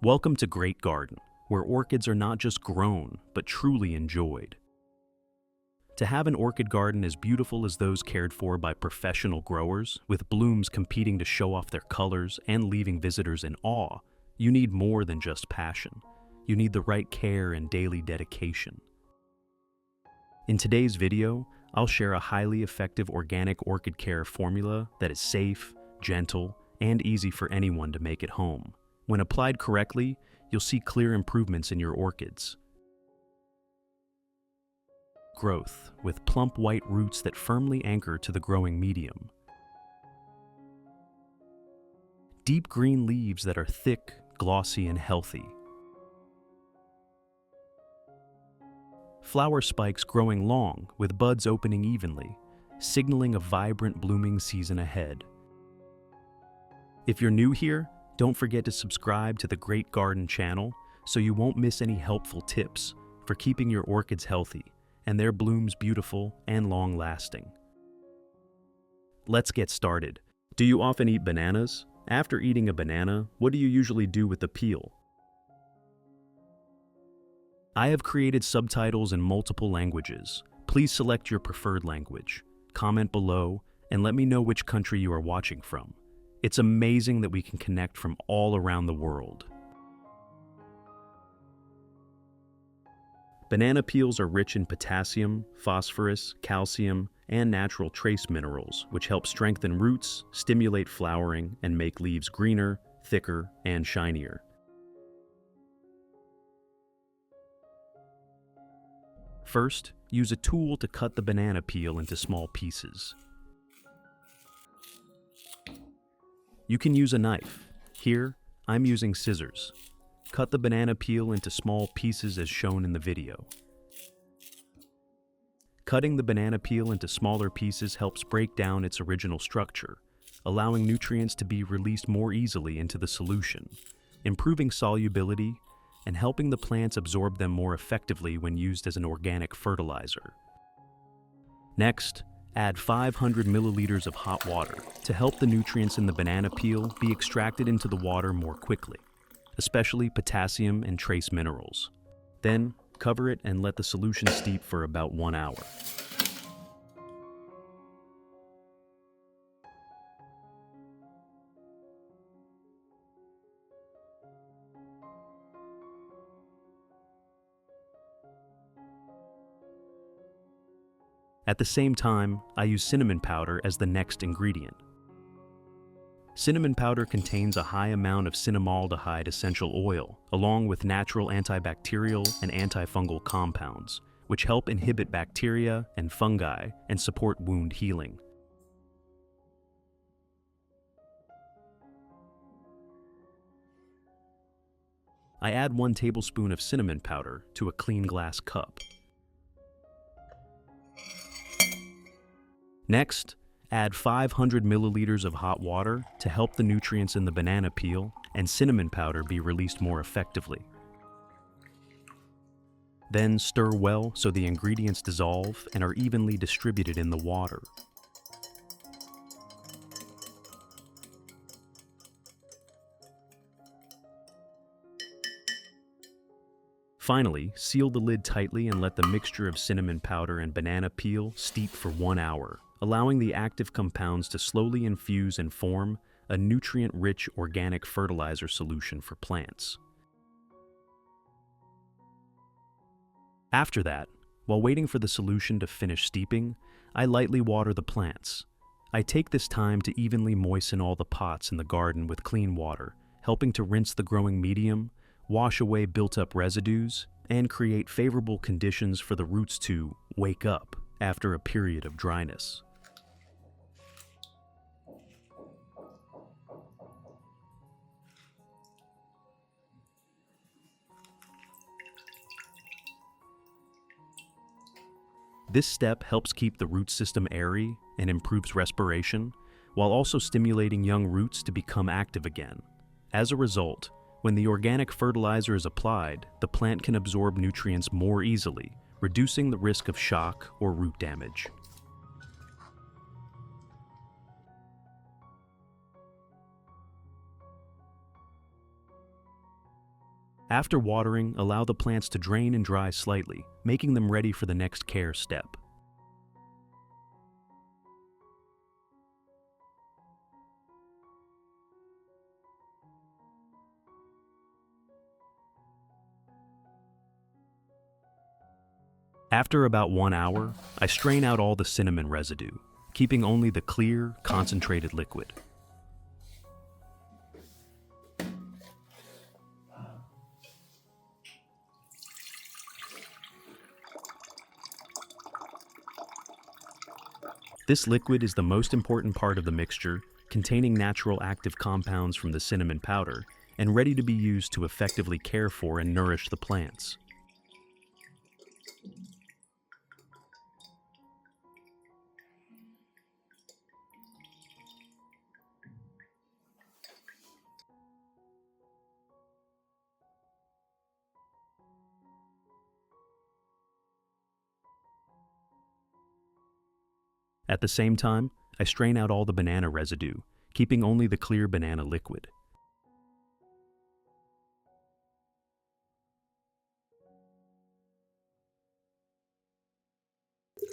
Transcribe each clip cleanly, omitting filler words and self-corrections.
Welcome to Great Garden, where orchids are not just grown, but truly enjoyed. To have an orchid garden as beautiful as those cared for by professional growers, with blooms competing to show off their colors and leaving visitors in awe, you need more than just passion. You need the right care and daily dedication. In today's video, I'll share a highly effective organic orchid care formula that is safe, gentle, and easy for anyone to make at home. When applied correctly, you'll see clear improvements in your orchids. Growth, with plump white roots that firmly anchor to the growing medium. Deep green leaves that are thick, glossy, and healthy. Flower spikes growing long, with buds opening evenly, signaling a vibrant blooming season ahead. If you're new here, don't forget to subscribe to the Great Garden channel so you won't miss any helpful tips for keeping your orchids healthy and their blooms beautiful and long-lasting. Let's get started. Do you often eat bananas? After eating a banana, what do you usually do with the peel? I have created subtitles in multiple languages. Please select your preferred language, comment below, and let me know which country you are watching from. It's amazing that we can connect from all around the world. Banana peels are rich in potassium, phosphorus, calcium, and natural trace minerals, which help strengthen roots, stimulate flowering, and make leaves greener, thicker, and shinier. First, use a tool to cut the banana peel into small pieces. You can use a knife. Here, I'm using scissors. Cut the banana peel into small pieces as shown in the video. Cutting the banana peel into smaller pieces helps break down its original structure, allowing nutrients to be released more easily into the solution, improving solubility and helping the plants absorb them more effectively when used as an organic fertilizer. Next, add 500 milliliters of hot water to help the nutrients in the banana peel be extracted into the water more quickly, especially potassium and trace minerals. Then, cover it and let the solution steep for about 1 hour. At the same time, I use cinnamon powder as the next ingredient. Cinnamon powder contains a high amount of cinnamaldehyde essential oil, along with natural antibacterial and antifungal compounds, which help inhibit bacteria and fungi and support wound healing. I add 1 tablespoon of cinnamon powder to a clean glass cup. Next, add 500 milliliters of hot water to help the nutrients in the banana peel and cinnamon powder be released more effectively. Then stir well so the ingredients dissolve and are evenly distributed in the water. Finally, seal the lid tightly and let the mixture of cinnamon powder and banana peel steep for 1 hour, allowing the active compounds to slowly infuse and form a nutrient-rich organic fertilizer solution for plants. After that, while waiting for the solution to finish steeping, I lightly water the plants. I take this time to evenly moisten all the pots in the garden with clean water, helping to rinse the growing medium, wash away built-up residues, and create favorable conditions for the roots to wake up after a period of dryness. This step helps keep the root system airy and improves respiration, while also stimulating young roots to become active again. As a result, when the organic fertilizer is applied, the plant can absorb nutrients more easily, reducing the risk of shock or root damage. After watering, allow the plants to drain and dry slightly, making them ready for the next care step. After about 1 hour, I strain out all the cinnamon residue, keeping only the clear, concentrated liquid. This liquid is the most important part of the mixture, containing natural active compounds from the cinnamon powder, and ready to be used to effectively care for and nourish the plants. At the same time, I strain out all the banana residue, keeping only the clear banana liquid.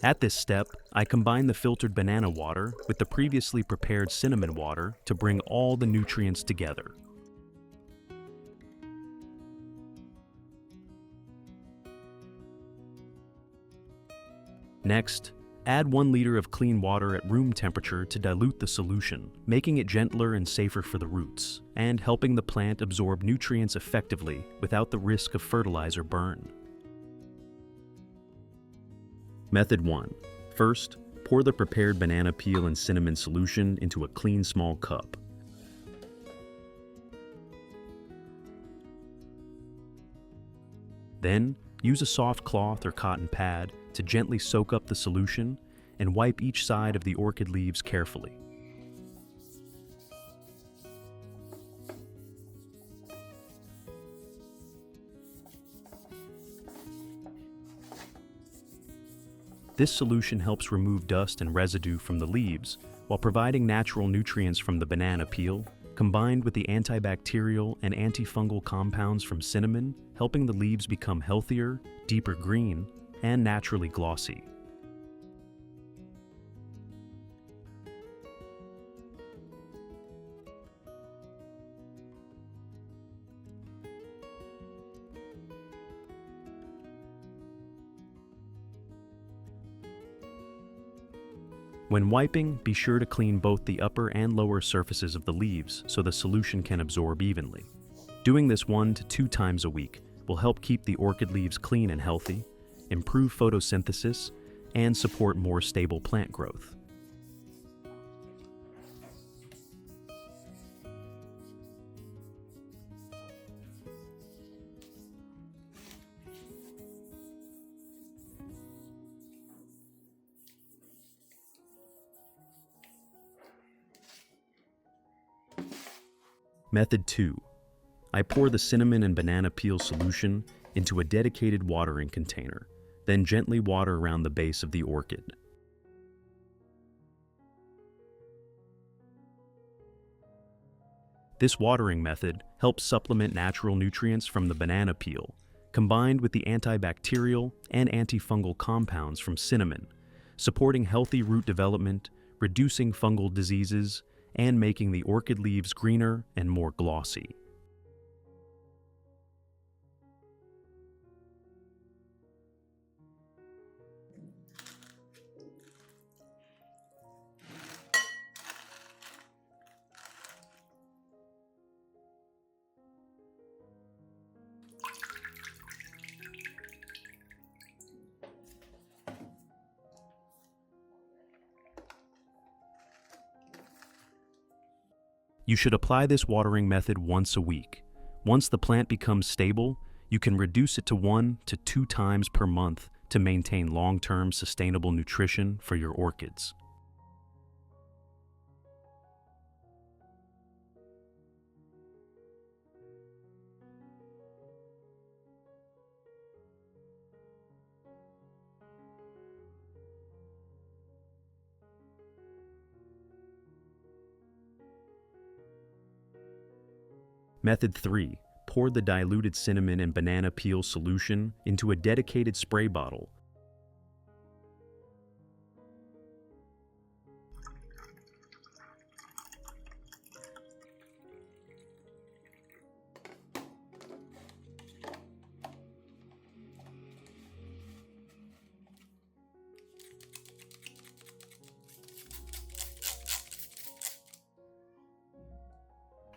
At this step, I combine the filtered banana water with the previously prepared cinnamon water to bring all the nutrients together. Next, add 1 liter of clean water at room temperature to dilute the solution, making it gentler and safer for the roots, and helping the plant absorb nutrients effectively without the risk of fertilizer burn. Method 1. First, pour the prepared banana peel and cinnamon solution into a clean small cup. Then, use a soft cloth or cotton pad to gently soak up the solution and wipe each side of the orchid leaves carefully. This solution helps remove dust and residue from the leaves while providing natural nutrients from the banana peel, combined with the antibacterial and antifungal compounds from cinnamon, helping the leaves become healthier, deeper green, and naturally glossy. When wiping, be sure to clean both the upper and lower surfaces of the leaves so the solution can absorb evenly. Doing this 1 to 2 times a week will help keep the orchid leaves clean and healthy, improve photosynthesis, and support more stable plant growth. Method 2. I pour the cinnamon and banana peel solution into a dedicated watering container, then gently water around the base of the orchid. This watering method helps supplement natural nutrients from the banana peel, combined with the antibacterial and antifungal compounds from cinnamon, supporting healthy root development, reducing fungal diseases, and making the orchid leaves greener and more glossy. You should apply this watering method once a week. Once the plant becomes stable, you can reduce it to 1 to 2 times per month to maintain long-term sustainable nutrition for your orchids. Method 3. pour the diluted cinnamon and banana peel solution into a dedicated spray bottle.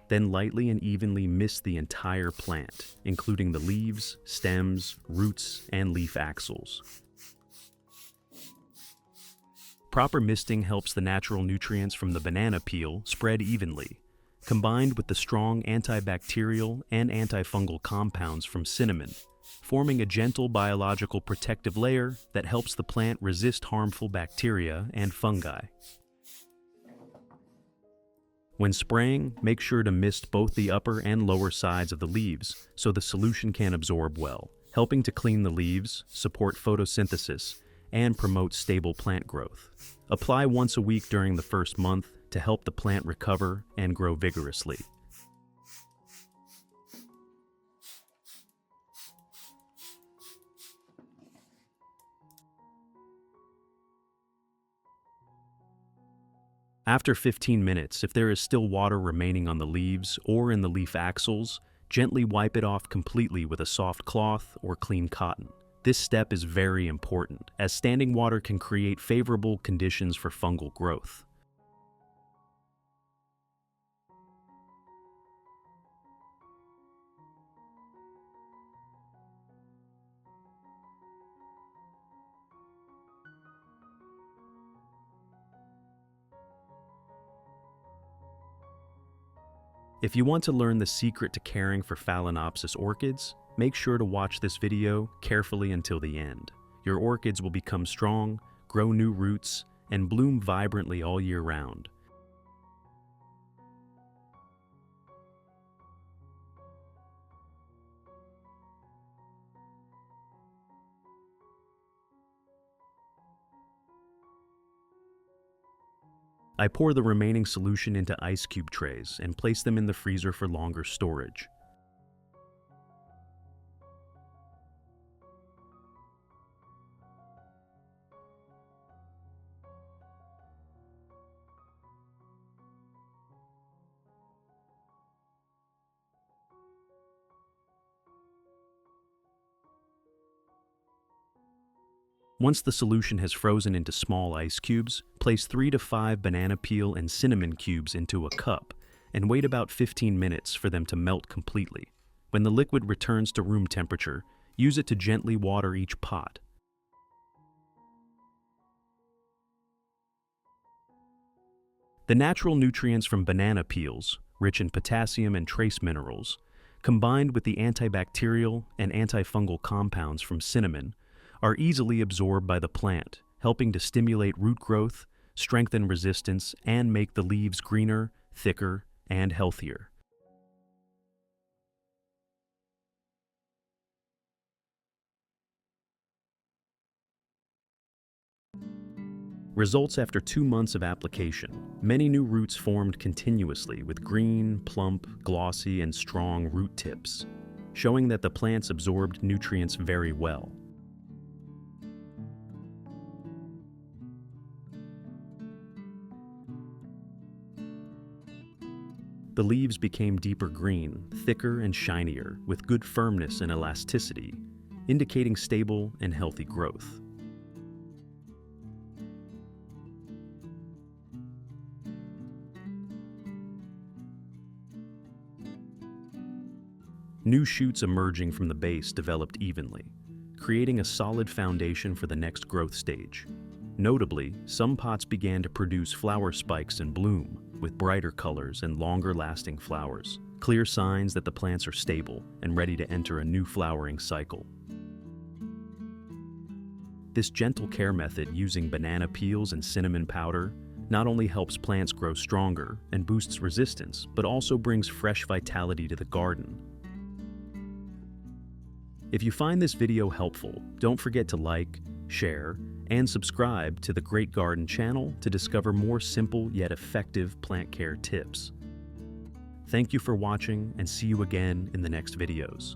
Then lightly and evenly mist the entire plant, including the leaves, stems, roots, and leaf axils. Proper misting helps the natural nutrients from the banana peel spread evenly, combined with the strong antibacterial and antifungal compounds from cinnamon, forming a gentle biological protective layer that helps the plant resist harmful bacteria and fungi. When spraying, make sure to mist both the upper and lower sides of the leaves so the solution can absorb well, helping to clean the leaves, support photosynthesis, and promote stable plant growth. Apply once a week during the first month to help the plant recover and grow vigorously. After 15 minutes, if there is still water remaining on the leaves or in the leaf axils, gently wipe it off completely with a soft cloth or clean cotton. This step is very important, as standing water can create favorable conditions for fungal growth. If you want to learn the secret to caring for Phalaenopsis orchids, make sure to watch this video carefully until the end. Your orchids will become strong, grow new roots, and bloom vibrantly all year round. I pour the remaining solution into ice cube trays and place them in the freezer for longer storage. Once the solution has frozen into small ice cubes, place 3 to 5 banana peel and cinnamon cubes into a cup and wait about 15 minutes for them to melt completely. When the liquid returns to room temperature, use it to gently water each pot. The natural nutrients from banana peels, rich in potassium and trace minerals, combined with the antibacterial and antifungal compounds from cinnamon, are easily absorbed by the plant, helping to stimulate root growth, strengthen resistance, and make the leaves greener, thicker, and healthier. Results after 2 months of application. Many new roots formed continuously with green, plump, glossy, and strong root tips, showing that the plants absorbed nutrients very well. The leaves became deeper green, thicker and shinier, with good firmness and elasticity, indicating stable and healthy growth. New shoots emerging from the base developed evenly, creating a solid foundation for the next growth stage. Notably, some pots began to produce flower spikes and bloom, with brighter colors and longer-lasting flowers, clear signs that the plants are stable and ready to enter a new flowering cycle. This gentle care method using banana peels and cinnamon powder not only helps plants grow stronger and boosts resistance, but also brings fresh vitality to the garden. If you find this video helpful, don't forget to like, share, and subscribe to the Great Garden channel to discover more simple yet effective plant care tips. Thank you for watching, and see you again in the next videos.